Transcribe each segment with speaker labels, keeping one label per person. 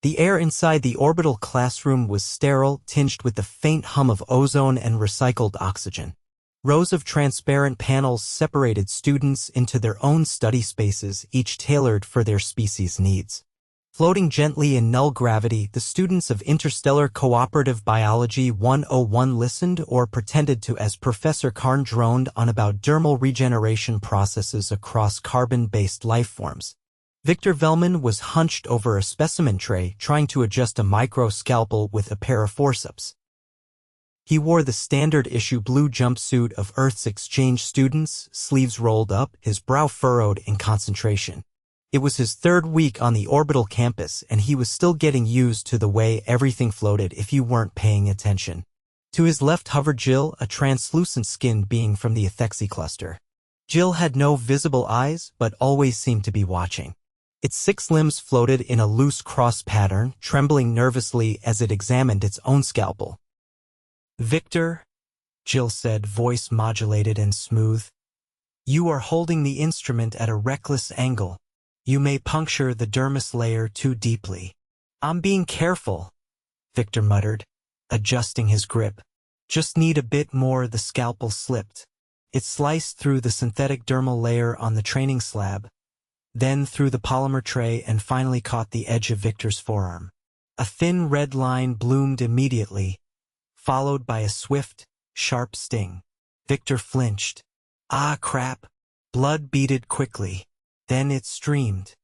Speaker 1: The air inside the orbital classroom was sterile, tinged with the faint hum of ozone and recycled oxygen. Rows of transparent panels separated students into their own study spaces, each tailored for their species' needs. Floating gently in null gravity, the students of Interstellar Cooperative Biology 101 listened or pretended to as Professor Karn droned on about dermal regeneration processes across carbon-based lifeforms. Victor Vellman was hunched over a specimen tray, trying to adjust a micro-scalpel with a pair of forceps. He wore the standard-issue blue jumpsuit of Earth's exchange students, sleeves rolled up, his brow furrowed in concentration. It was his third week on the orbital campus, and he was still getting used to the way everything floated if you weren't paying attention. To his left hovered Jill, a translucent skinned being from the Ethexi cluster. Jill had no visible eyes, but always seemed to be watching. Its 6 limbs floated in a loose cross pattern, trembling nervously as it examined its own scalpel. "Victor," Jill said, voice modulated and smooth, "you are holding the instrument at a reckless angle. You may puncture the dermis layer too deeply." "I'm being careful," Victor muttered, adjusting his grip. "Just need a bit more." The scalpel slipped. It sliced through the synthetic dermal layer on the training slab, then through the polymer tray and finally caught the edge of Victor's forearm. A thin red line bloomed immediately, followed by a swift, sharp sting. Victor flinched. "Ah, crap." Blood beaded quickly. Then it streamed.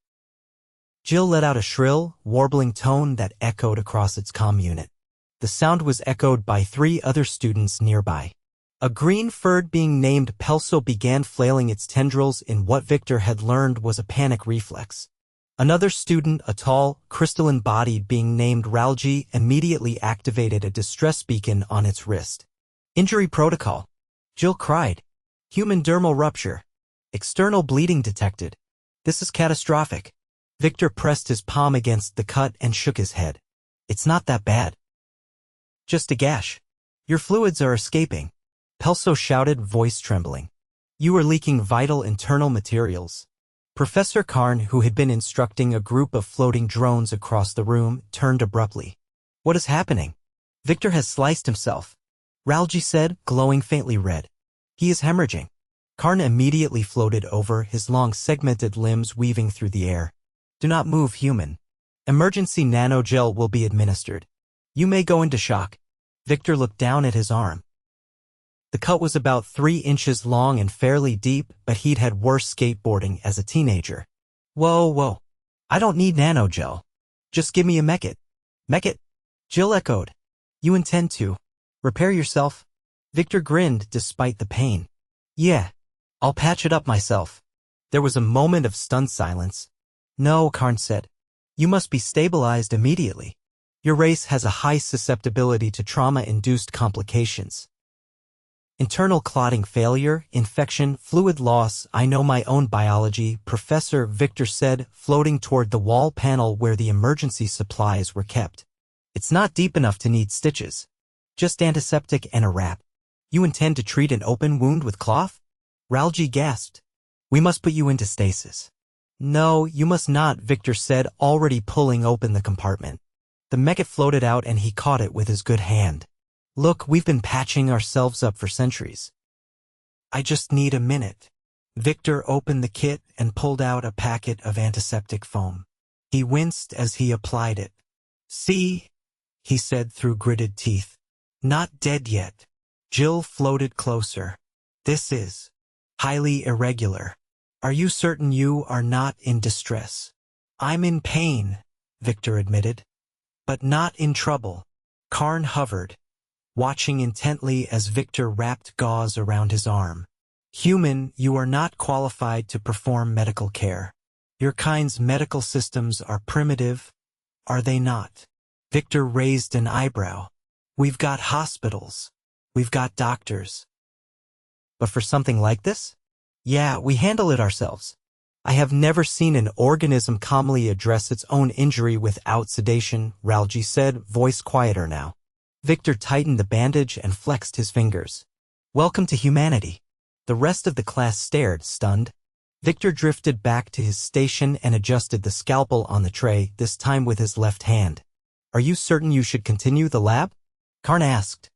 Speaker 1: Jill let out a shrill, warbling tone that echoed across its comm unit. The sound was echoed by 3 other students nearby. A green-furred being named Pelso began flailing its tendrils in what Victor had learned was a panic reflex. Another student, a tall, crystalline-bodied being named Ralji, immediately activated a distress beacon on its wrist. "Injury protocol," Jill cried. "Human dermal rupture. External bleeding detected. This is catastrophic." Victor pressed his palm against the cut and shook his head. "It's not that bad. Just a gash. Your fluids are escaping," Pelso shouted, voice trembling. "You are leaking vital internal materials." Professor Karn, who had been instructing a group of floating drones across the room, turned abruptly. "What is happening?" "Victor has sliced himself," Ralji said, glowing faintly red. "He is hemorrhaging." Karn immediately floated over, his long segmented limbs weaving through the air. "Do not move, human. Emergency nanogel will be administered. You may go into shock." Victor looked down at his arm. The cut was about 3 inches long and fairly deep, but he'd had worse skateboarding as a teenager. Whoa. I don't need nanogel. Just give me a mech it." "Mech it?" Jill echoed. "You intend to repair yourself?" Victor grinned despite the pain. "Yeah. I'll patch it up myself." There was a moment of stunned silence. "No," Karn said. "You must be stabilized immediately. Your race has a high susceptibility to trauma-induced complications. Internal clotting failure, infection, fluid loss. I know my own biology," Professor Victor said, floating toward the wall panel where the emergency supplies were kept. "It's not deep enough to need stitches. Just antiseptic and a wrap." "You intend to treat an open wound with cloth?" Ralji gasped. "We must put you into stasis." "No, you must not," Victor said, already pulling open the compartment. The mech floated out and he caught it with his good hand. "Look, we've been patching ourselves up for centuries. I just need a minute." Victor opened the kit and pulled out a packet of antiseptic foam. He winced as he applied it. "See?" he said through gritted teeth. "Not dead yet." Jill floated closer. "This is highly irregular. Are you certain you are not in distress?" "I'm in pain," Victor admitted. "But not in trouble." Karn hovered, watching intently as Victor wrapped gauze around his arm. "Human, you are not qualified to perform medical care. Your kind's medical systems are primitive, are they not?" Victor raised an eyebrow. "We've got hospitals. We've got doctors." "But for something like this?" "Yeah, we handle it ourselves. I have never seen an organism calmly address its own injury without sedation," Ralji said, voice quieter now. Victor tightened the bandage and flexed his fingers. "Welcome to humanity." The rest of the class stared, stunned. Victor drifted back to his station and adjusted the scalpel on the tray, this time with his left hand. Are you certain you should continue the lab? Karn asked.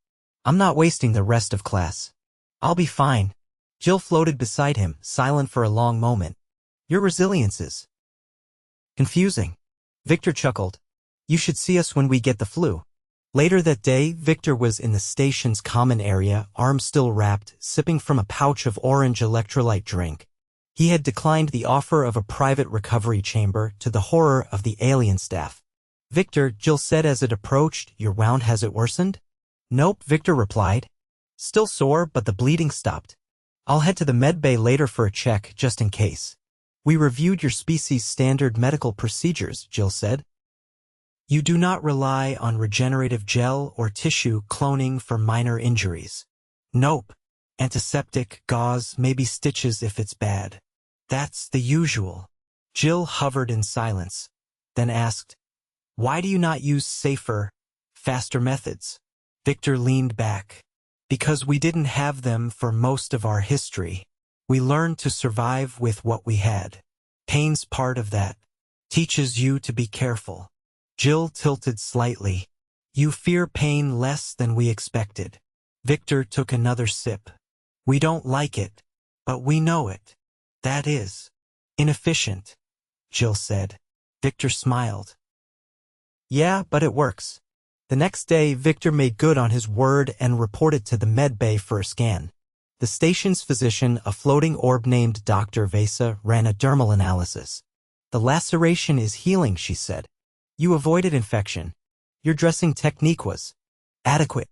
Speaker 1: I'm not wasting the rest of class. I'll be fine. Jill floated beside him, silent for a long moment. Your resilience is confusing. Victor chuckled. You should see us when we get the flu. Later that day, Victor was in the station's common area, arm still wrapped, sipping from a pouch of orange electrolyte drink. He had declined the offer of a private recovery chamber, to the horror of the alien staff. Victor, Jill said as it approached, your wound, has it worsened? Nope, Victor replied. Still sore, but the bleeding stopped. I'll head to the med bay later for a check, just in case. We reviewed your species' standard medical procedures, Jill said. You do not rely on regenerative gel or tissue cloning for minor injuries. Nope. Antiseptic, gauze, maybe stitches if it's bad. That's the usual. Jill hovered in silence, then asked, why do you not use safer, faster methods? Victor leaned back. Because we didn't have them for most of our history. We learned to survive with what we had. Pain's part of that. Teaches you to be careful. Jill tilted slightly. You fear pain less than we expected. Victor took another sip. We don't like it, but we know it. That is inefficient, Jill said. Victor smiled. Yeah, but it works. The next day, Victor made good on his word and reported to the med bay for a scan. The station's physician, a floating orb named Dr. Vesa, ran a dermal analysis. The laceration is healing, she said. You avoided infection. Your dressing technique was adequate.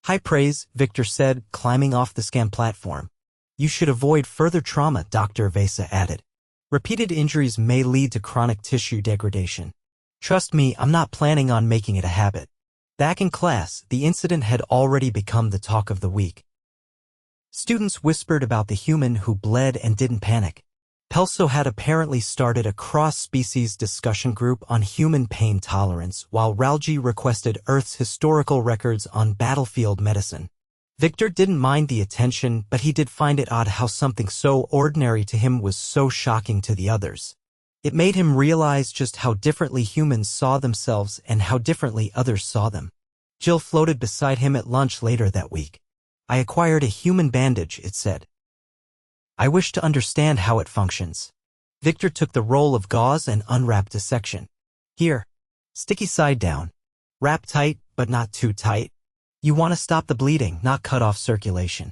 Speaker 1: High praise, Victor said, climbing off the scan platform. You should avoid further trauma, Dr. Vesa added. Repeated injuries may lead to chronic tissue degradation. Trust me, I'm not planning on making it a habit. Back in class, the incident had already become the talk of the week. Students whispered about the human who bled and didn't panic. Pelso had apparently started a cross-species discussion group on human pain tolerance, while Ralji requested Earth's historical records on battlefield medicine. Victor didn't mind the attention, but he did find it odd how something so ordinary to him was so shocking to the others. It made him realize just how differently humans saw themselves and how differently others saw them. Jill floated beside him at lunch later that week. I acquired a human bandage, it said. I wish to understand how it functions. Victor took the roll of gauze and unwrapped a section. Here. Sticky side down. Wrap tight, but not too tight. You want to stop the bleeding, not cut off circulation.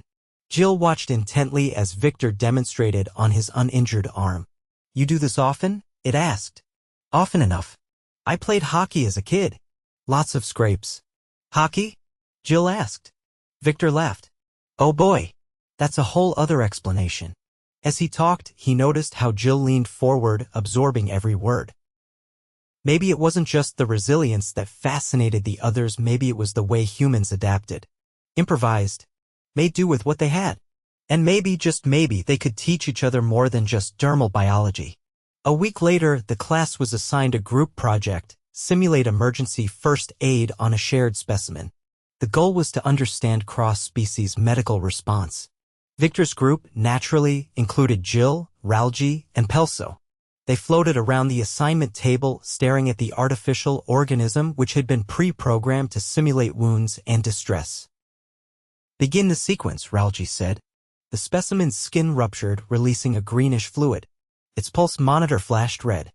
Speaker 1: Jill watched intently as Victor demonstrated on his uninjured arm. You do this often? It asked. Often enough. I played hockey as a kid. Lots of scrapes. Hockey? Jill asked. Victor laughed. Oh boy. That's a whole other explanation. As he talked, he noticed how Jill leaned forward, absorbing every word. Maybe it wasn't just the resilience that fascinated the others, maybe it was the way humans adapted. Improvised. Made do with what they had. And maybe, just maybe, they could teach each other more than just dermal biology. A week later, the class was assigned a group project, simulate emergency first aid on a shared specimen. The goal was to understand cross-species medical response. Victor's group, naturally, included Jill, Ralji, and Pelso. They floated around the assignment table, staring at the artificial organism which had been pre-programmed to simulate wounds and distress. Begin the sequence, Ralji said. The specimen's skin ruptured, releasing a greenish fluid. Its pulse monitor flashed red.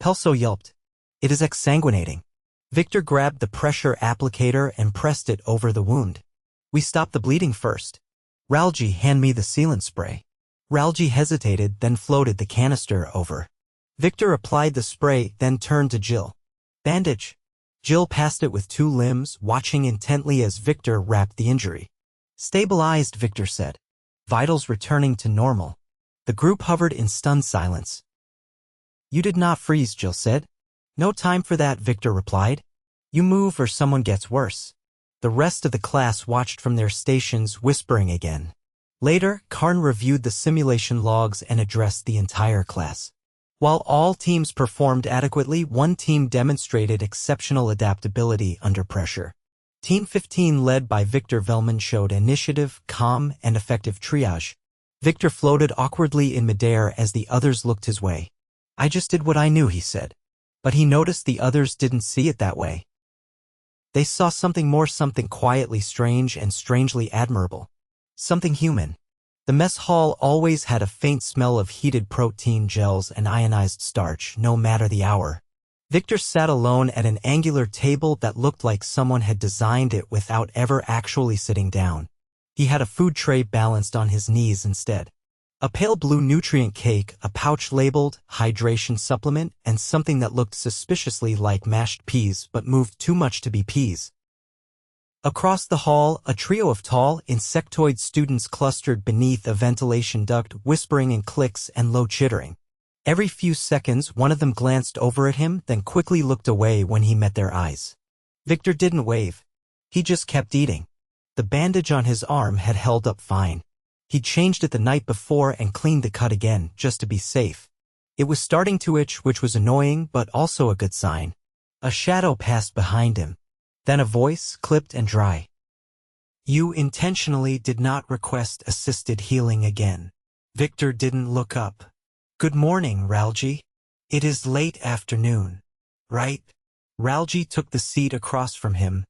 Speaker 1: Pelso yelped. It is exsanguinating. Victor grabbed the pressure applicator and pressed it over the wound. We stopped the bleeding first. Ralji, hand me the sealant spray. Ralji hesitated, then floated the canister over. Victor applied the spray, then turned to Jill. Bandage. Jill passed it with two limbs, watching intently as Victor wrapped the injury. Stabilized, Victor said. Vitals returning to normal. The group hovered in stunned silence. You did not freeze, Jill said. No time for that, Victor replied. You move or someone gets worse. The rest of the class watched from their stations, whispering again. Later, Karn reviewed the simulation logs and addressed the entire class. While all teams performed adequately, one team demonstrated exceptional adaptability under pressure. Team 15, led by Victor Vellman, showed initiative, calm, and effective triage. Victor floated awkwardly in midair as the others looked his way. I just did what I knew, he said. But he noticed the others didn't see it that way. They saw something more, something quietly strange and strangely admirable. Something human. The mess hall always had a faint smell of heated protein gels and ionized starch, no matter the hour. Victor sat alone at an angular table that looked like someone had designed it without ever actually sitting down. He had a food tray balanced on his knees instead. A pale blue nutrient cake, a pouch labeled hydration supplement, and something that looked suspiciously like mashed peas but moved too much to be peas. Across the hall, a trio of tall, insectoid students clustered beneath a ventilation duct, whispering in clicks and low chittering. Every few seconds, one of them glanced over at him, then quickly looked away when he met their eyes. Victor didn't wave. He just kept eating. The bandage on his arm had held up fine. He'd changed it the night before and cleaned the cut again, just to be safe. It was starting to itch, which was annoying, but also a good sign. A shadow passed behind him. Then a voice, clipped and dry. You intentionally did not request assisted healing again. Victor didn't look up. Good morning, Ralji. It is late afternoon, right? Ralji took the seat across from him,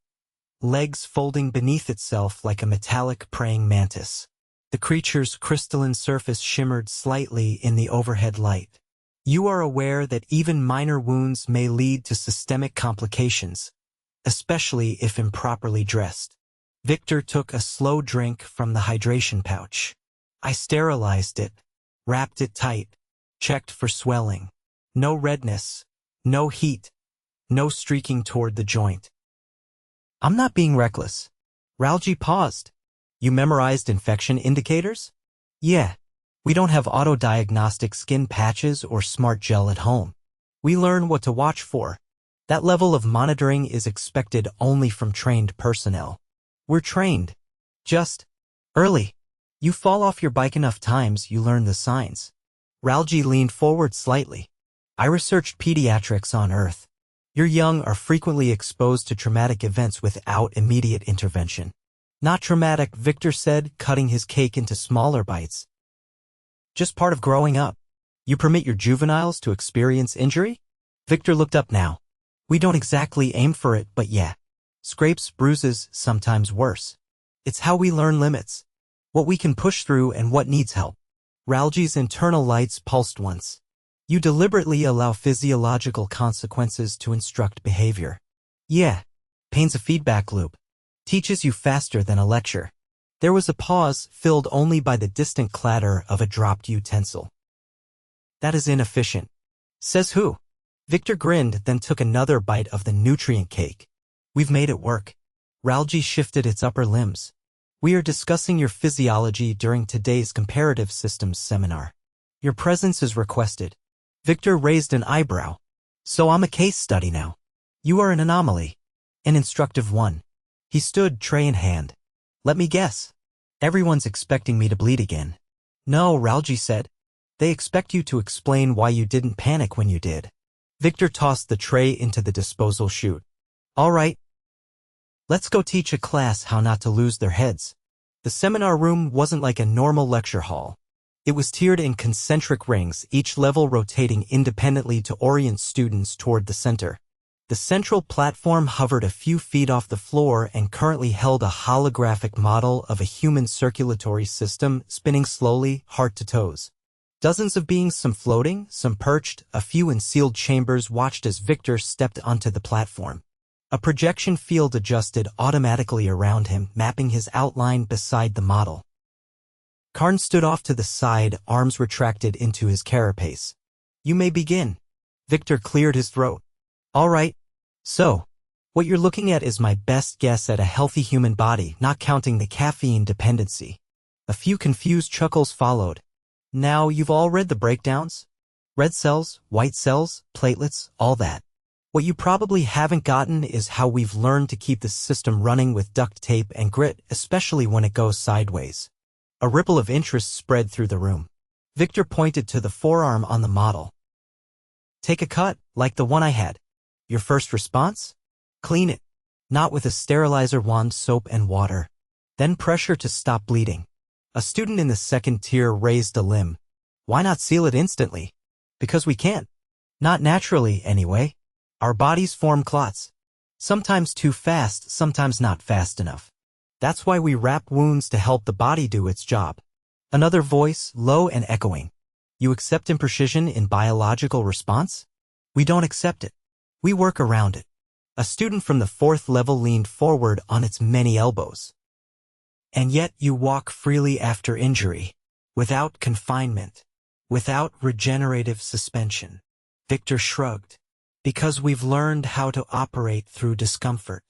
Speaker 1: legs folding beneath itself like a metallic praying mantis. The creature's crystalline surface shimmered slightly in the overhead light. You are aware that even minor wounds may lead to systemic complications, especially if improperly dressed. Victor took a slow drink from the hydration pouch. I sterilized it, wrapped it tight, checked for swelling. No redness, no heat, no streaking toward the joint. I'm not being reckless. Ralji paused. You memorized infection indicators? Yeah. We don't have auto-diagnostic skin patches or smart gel at home. We learn what to watch for. That level of monitoring is expected only from trained personnel. We're trained. Just early. You fall off your bike enough times, you learn the signs. Ralji leaned forward slightly. I researched pediatrics on Earth. Your young are frequently exposed to traumatic events without immediate intervention. Not traumatic, Victor said, cutting his cake into smaller bites. Just part of growing up. You permit your juveniles to experience injury? Victor looked up now. We don't exactly aim for it, but yeah. Scrapes, bruises, sometimes worse. It's how we learn limits. What we can push through and what needs help. Ralji's internal lights pulsed once. You deliberately allow physiological consequences to instruct behavior. Yeah. Pain's a feedback loop. Teaches you faster than a lecture. There was a pause, filled only by the distant clatter of a dropped utensil. That is inefficient. Says who? Victor grinned, then took another bite of the nutrient cake. We've made it work. Ralji shifted its upper limbs. We are discussing your physiology during today's comparative systems seminar. Your presence is requested. Victor raised an eyebrow. So I'm a case study now. You are an anomaly. An instructive one. He stood, tray in hand. Let me guess. Everyone's expecting me to bleed again. No, Ralji said. They expect you to explain why you didn't panic when you did. Victor tossed the tray into the disposal chute. All right. Let's go teach a class how not to lose their heads. The seminar room wasn't like a normal lecture hall. It was tiered in concentric rings, each level rotating independently to orient students toward the center. The central platform hovered a few feet off the floor and currently held a holographic model of a human circulatory system spinning slowly, heart to toes. Dozens of beings, some floating, some perched, a few in sealed chambers, watched as Victor stepped onto the platform. A projection field adjusted automatically around him, mapping his outline beside the model. Karn stood off to the side, arms retracted into his carapace. You may begin. Victor cleared his throat. All right. So, what you're looking at is my best guess at a healthy human body, not counting the caffeine dependency. A few confused chuckles followed. Now you've all read the breakdowns? Red cells, white cells, platelets, all that. What you probably haven't gotten is how we've learned to keep the system running with duct tape and grit, especially when it goes sideways. A ripple of interest spread through the room. Victor pointed to the forearm on the model. Take a cut, like the one I had. Your first response? Clean it. Not with a sterilizer wand, soap and water. Then pressure to stop bleeding. A student in the second tier raised a limb. Why not seal it instantly? Because we can't. Not naturally, anyway. Our bodies form clots. Sometimes too fast, sometimes not fast enough. That's why we wrap wounds to help the body do its job. Another voice, low and echoing. You accept imprecision in biological response? We don't accept it. We work around it. A student from the fourth level leaned forward on its many elbows. And yet you walk freely after injury, without confinement, without regenerative suspension. Victor shrugged. Because we've learned how to operate through discomfort.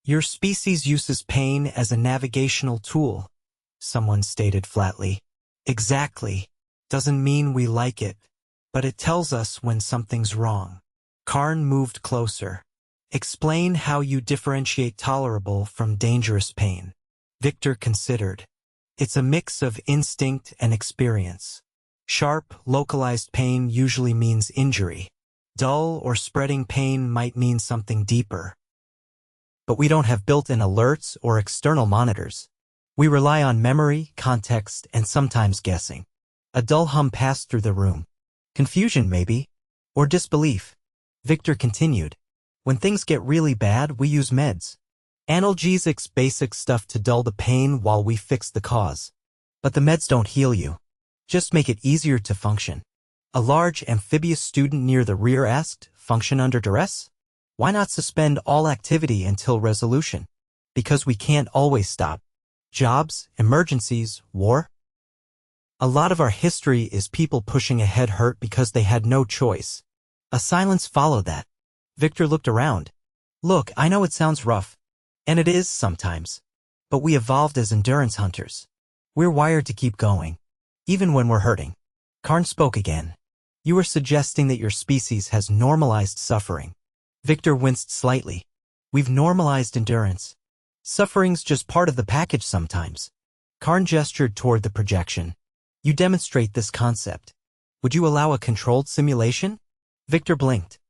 Speaker 1: Your species uses pain as a navigational tool, someone stated flatly. Exactly. Doesn't mean we like it, but it tells us when something's wrong. Karn moved closer. Explain how you differentiate tolerable from dangerous pain. Victor considered. It's a mix of instinct and experience. Sharp, localized pain usually means injury. Dull or spreading pain might mean something deeper. But we don't have built-in alerts or external monitors. We rely on memory, context, and sometimes guessing. A dull hum passed through the room. Confusion, maybe? Or disbelief. Victor continued. When things get really bad, we use meds. Analgesics, basic stuff to dull the pain while we fix the cause. But the meds don't heal you. Just make it easier to function. A large amphibious student near the rear asked, function under duress? Why not suspend all activity until resolution? Because we can't always stop. Jobs, emergencies, war. A lot of our history is people pushing ahead hurt because they had no choice. A silence followed that. Victor looked around. Look, I know it sounds rough. And it is sometimes. But we evolved as endurance hunters. We're wired to keep going. Even when we're hurting. Karn spoke again. You were suggesting that your species has normalized suffering. Victor winced slightly. We've normalized endurance. Suffering's just part of the package sometimes. Karn gestured toward the projection. You demonstrate this concept. Would you allow a controlled simulation? Victor blinked.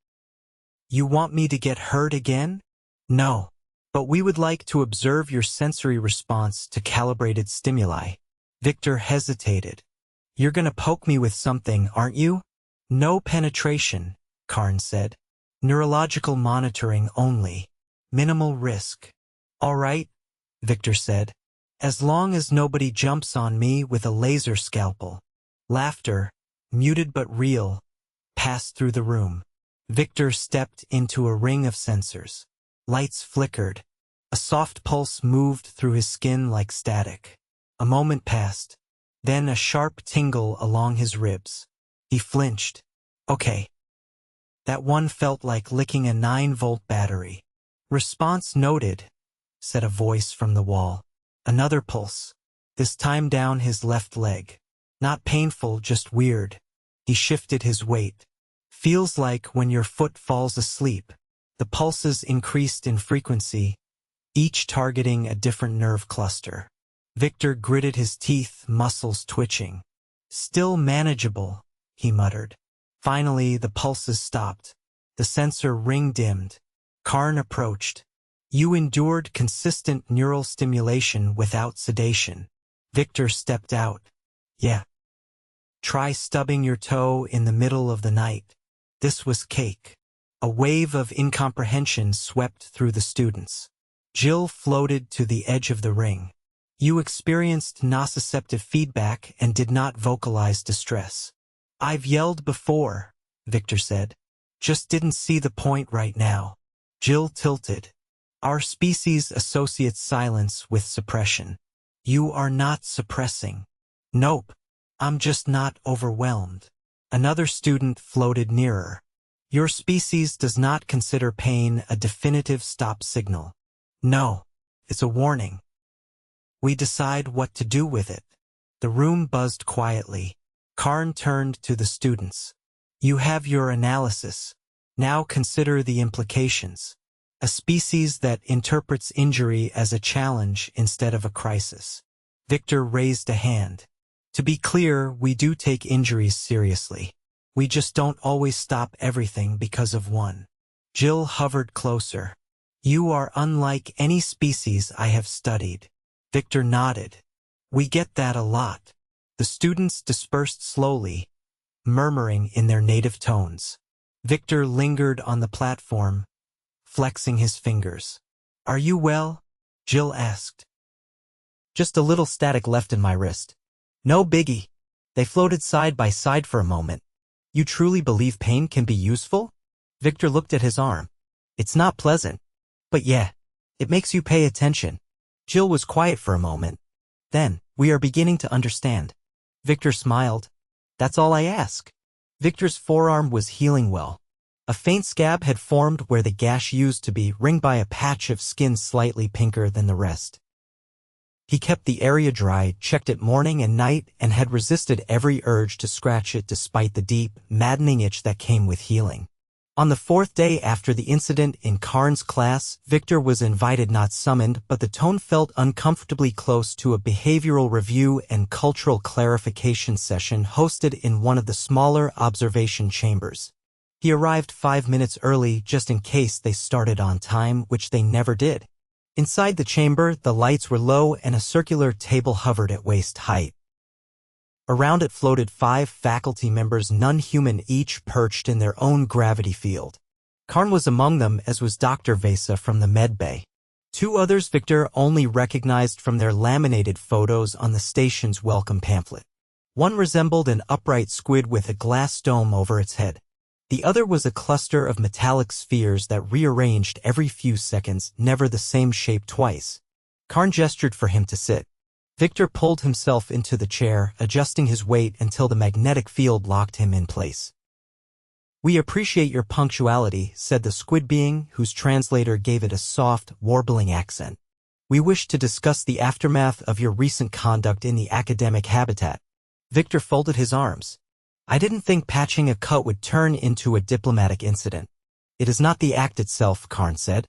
Speaker 1: You want me to get hurt again? No. But we would like to observe your sensory response to calibrated stimuli. Victor hesitated. You're gonna poke me with something, aren't you? No penetration, Karn said. Neurological monitoring only. Minimal risk. All right, Victor said. As long as nobody jumps on me with a laser scalpel. Laughter, muted but real, passed through the room. Victor stepped into a ring of sensors. Lights flickered. A soft pulse moved through his skin like static. A moment passed. Then a sharp tingle along his ribs. He flinched. Okay. That one felt like licking a 9-volt battery. Response noted, said a voice from the wall. Another pulse. This time down his left leg. Not painful, just weird. He shifted his weight. Feels like when your foot falls asleep. The pulses increased in frequency, each targeting a different nerve cluster. Victor gritted his teeth, muscles twitching. Still manageable, he muttered. Finally, the pulses stopped. The sensor ring dimmed. Karn approached. You endured consistent neural stimulation without sedation. Victor stepped out. Yeah. Try stubbing your toe in the middle of the night. This was cake. A wave of incomprehension swept through the students. Jill floated to the edge of the ring. You experienced nociceptive feedback and did not vocalize distress. I've yelled before, Victor said. Just didn't see the point right now. Jill tilted. Our species associates silence with suppression. You are not suppressing. Nope. I'm just not overwhelmed. Another student floated nearer. Your species does not consider pain a definitive stop signal. No, it's a warning. We decide what to do with it. The room buzzed quietly. Karn turned to the students. You have your analysis. Now consider the implications. A species that interprets injury as a challenge instead of a crisis. Victor raised a hand. To be clear, we do take injuries seriously. We just don't always stop everything because of one. Jill hovered closer. You are unlike any species I have studied. Victor nodded. We get that a lot. The students dispersed slowly, murmuring in their native tones. Victor lingered on the platform, flexing his fingers. Are you well? Jill asked. Just a little static left in my wrist. No biggie. They floated side by side for a moment. You truly believe pain can be useful? Victor looked at his arm. It's not pleasant. But yeah, it makes you pay attention. Jill was quiet for a moment. Then, we are beginning to understand. Victor smiled. That's all I ask. Victor's forearm was healing well. A faint scab had formed where the gash used to be, ringed by a patch of skin slightly pinker than the rest. He kept the area dry, checked it morning and night, and had resisted every urge to scratch it despite the deep, maddening itch that came with healing. On the fourth day after the incident in Karn's class, Victor was invited, not summoned, but the tone felt uncomfortably close to a behavioral review and cultural clarification session hosted in one of the smaller observation chambers. He arrived 5 minutes early just in case they started on time, which they never did. Inside the chamber, the lights were low and a circular table hovered at waist height. Around it floated 5 faculty members, none human, each perched in their own gravity field. Karn was among them, as was Dr. Vesa from the med bay. 2 others Victor only recognized from their laminated photos on the station's welcome pamphlet. One resembled an upright squid with a glass dome over its head. The other was a cluster of metallic spheres that rearranged every few seconds, never the same shape twice. Karn gestured for him to sit. Victor pulled himself into the chair, adjusting his weight until the magnetic field locked him in place. We appreciate your punctuality, said the squid being, whose translator gave it a soft, warbling accent. We wish to discuss the aftermath of your recent conduct in the academic habitat. Victor folded his arms. I didn't think patching a cut would turn into a diplomatic incident. It is not the act itself, Karn said.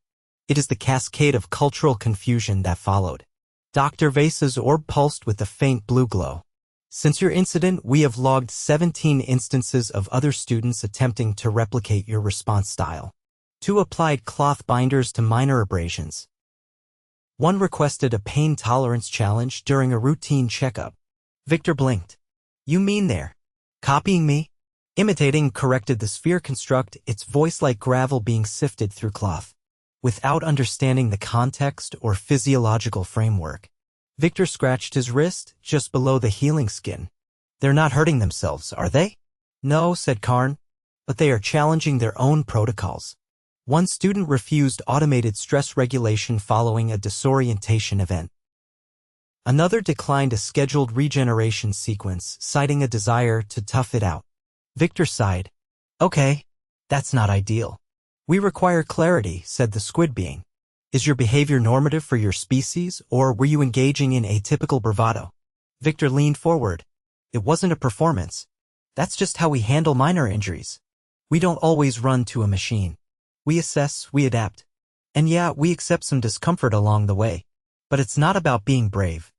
Speaker 1: It is the cascade of cultural confusion that followed. Dr. Vesa's orb pulsed with a faint blue glow. Since your incident, we have logged 17 instances of other students attempting to replicate your response style. 2 applied cloth binders to minor abrasions. 1 requested a pain tolerance challenge during a routine checkup. Victor blinked. You mean they're copying me? Imitating, corrected the sphere construct, its voice like gravel being sifted through cloth. Without understanding the context or physiological framework. Victor scratched his wrist, just below the healing skin. They're not hurting themselves, are they? No, said Karn, but they are challenging their own protocols. 1 student refused automated stress regulation following a disorientation event. Another declined a scheduled regeneration sequence, citing a desire to tough it out. Victor sighed. Okay, that's not ideal. We require clarity, said the squid being. Is your behavior normative for your species, or were you engaging in atypical bravado? Victor leaned forward. It wasn't a performance. That's just how we handle minor injuries. We don't always run to a machine. We assess, we adapt. And yeah, we accept some discomfort along the way. But it's not about being brave.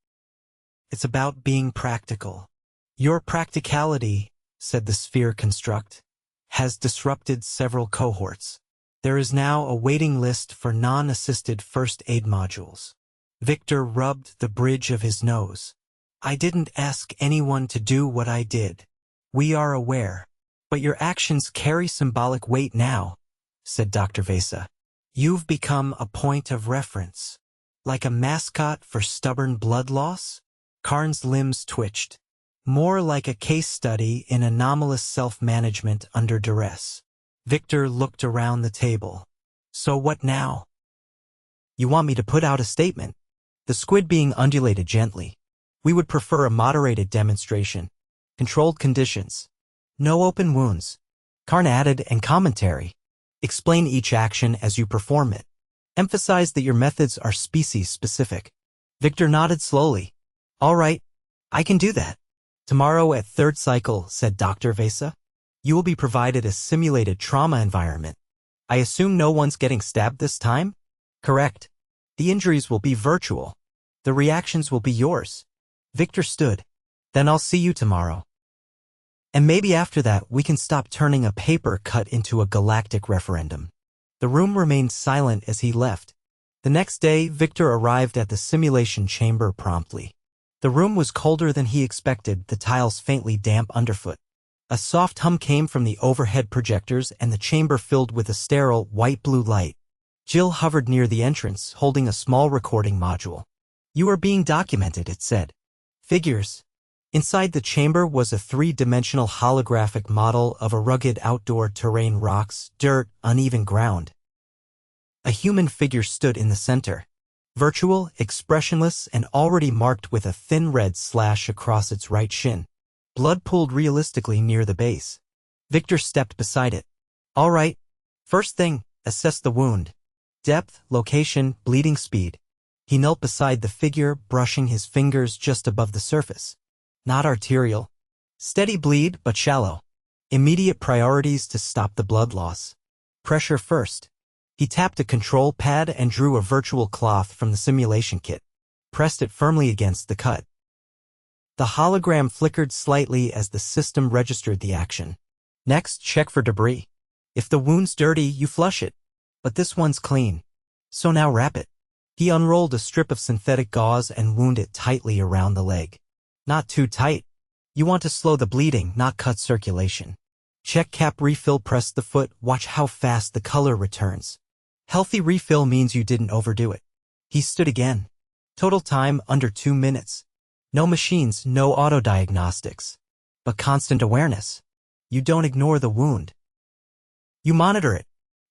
Speaker 1: It's about being practical. Your practicality, said the sphere construct, has disrupted several cohorts. There is now a waiting list for non-assisted first aid modules. Victor rubbed the bridge of his nose. I didn't ask anyone to do what I did. We are aware. But your actions carry symbolic weight now, said Dr. Vesa. You've become a point of reference. Like a mascot for stubborn blood loss? Karn's limbs twitched. More like a case study in anomalous self-management under duress. Victor looked around the table. So what now? You want me to put out a statement? The squid being undulated gently. We would prefer a moderated demonstration. Controlled conditions. No open wounds. Karn added, and commentary. Explain each action as you perform it. Emphasize that your methods are species-specific. Victor nodded slowly. All right, I can do that. Tomorrow at 3rd cycle, said Dr. Vesa, you will be provided a simulated trauma environment. I assume no one's getting stabbed this time? Correct. The injuries will be virtual. The reactions will be yours. Victor stood. Then I'll see you tomorrow. And maybe after that we can stop turning a paper cut into a galactic referendum. The room remained silent as he left. The next day, Victor arrived at the simulation chamber promptly. The room was colder than he expected, the tiles faintly damp underfoot. A soft hum came from the overhead projectors and the chamber filled with a sterile, white-blue light. Jill hovered near the entrance, holding a small recording module. "You are being documented," it said. "Figures." Inside the chamber was a three-dimensional holographic model of a rugged outdoor terrain: rocks, dirt, uneven ground. A human figure stood in the center. Virtual, expressionless, and already marked with a thin red slash across its right shin. Blood pooled realistically near the base. Victor stepped beside it. "All right. First thing, assess the wound. Depth, location, bleeding speed." He knelt beside the figure, brushing his fingers just above the surface. "Not arterial. Steady bleed, but shallow. Immediate priorities to stop the blood loss. Pressure first." He tapped a control pad and drew a virtual cloth from the simulation kit. Pressed it firmly against the cut. The hologram flickered slightly as the system registered the action. "Next, check for debris. If the wound's dirty, you flush it. But this one's clean. So now wrap it." He unrolled a strip of synthetic gauze and wound it tightly around the leg. "Not too tight. You want to slow the bleeding, not cut circulation. Check cap refill. Press the foot. Watch how fast the color returns. Healthy refill means you didn't overdo it." He stood again. Total time under 2 minutes. No machines, no auto-diagnostics. But constant awareness. You don't ignore the wound. You monitor it.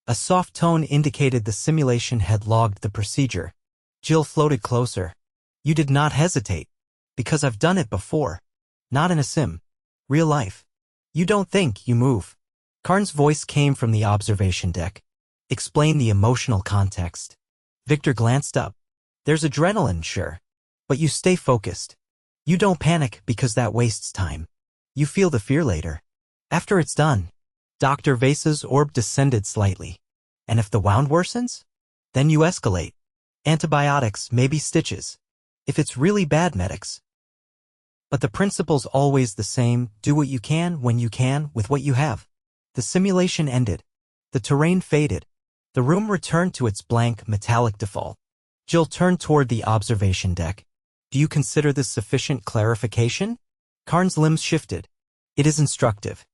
Speaker 1: A soft tone indicated the simulation had logged the procedure. Jill floated closer. "You did not hesitate. Because I've done it before. Not in a sim. Real life. You don't think, you move." Karn's voice came from the observation deck. "Explain the emotional context." Victor glanced up. "There's adrenaline, sure. But you stay focused. You don't panic because that wastes time. You feel the fear later. After it's done." Dr. Vasa's orb descended slightly. "And if the wound worsens? Then you escalate. Antibiotics, maybe stitches. If it's really bad, medics. But the principle's always the same: do what you can, when you can, with what you have." The simulation ended. The terrain faded. The room returned to its blank, metallic default. Jill turned toward the observation deck. "Do you consider this sufficient clarification?" Karn's limbs shifted. "It is instructive."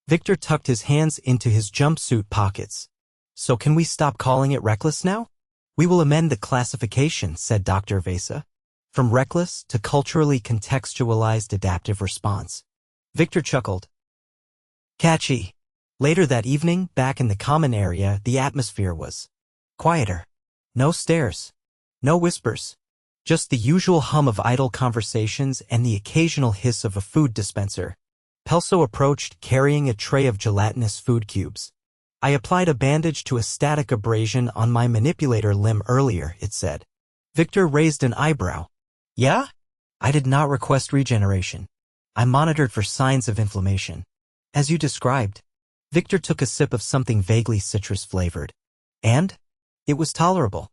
Speaker 1: Victor tucked his hands into his jumpsuit pockets. "So can we stop calling it reckless now?" "We will amend the classification," said Dr. Vasa. "From reckless to culturally contextualized adaptive response." Victor chuckled. "Catchy." Later that evening, back in the common area, the atmosphere was quieter. No stares. No whispers. Just the usual hum of idle conversations and the occasional hiss of a food dispenser. Pelso approached, carrying a tray of gelatinous food cubes. "I applied a bandage to a static abrasion on my manipulator limb earlier," it said. Victor raised an eyebrow. "Yeah? I did not request regeneration. I monitored for signs of inflammation. As you described." Victor took a sip of something vaguely citrus-flavored. "And? It was tolerable."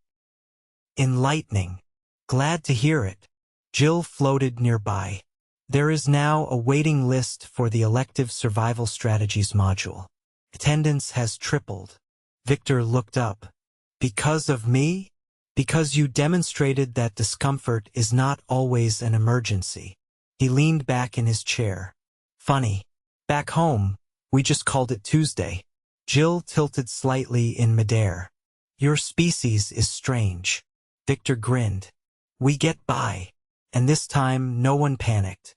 Speaker 1: "Enlightening. Glad to hear it." Jill floated nearby. "There is now a waiting list for the elective survival strategies module. Attendance has tripled." Victor looked up. "Because of me? Because you demonstrated that discomfort is not always an emergency." He leaned back in his chair. "Funny. Back home, we just called it Tuesday." Jill tilted slightly in midair. "Your species is strange." Victor grinned. "We get by. And this time, no one panicked.